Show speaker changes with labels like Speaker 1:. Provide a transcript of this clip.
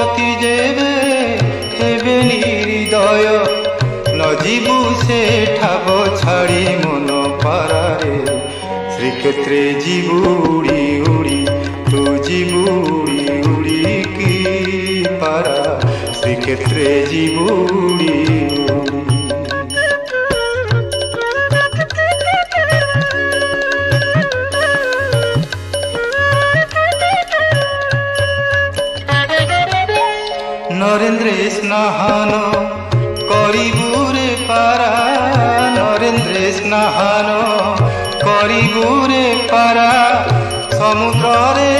Speaker 1: পতি যেবে হেবে নির্দয় নজিবু সে ঠাব ছাড়ি মন পারারে শ্রীক্ষেত্রে ଯିବୁ উড়ি উড়ি তু ଯିବୁ উড়ি উড়ি কি পারা শ্রীক্ষেত্রে ଯିବୁ উড়ি উড়ি। নরেন্দ্রে স্নাহান করিবুরে পারা নরেন্দ্রে স্নাহান করিবুরে পারা সমুদ্রে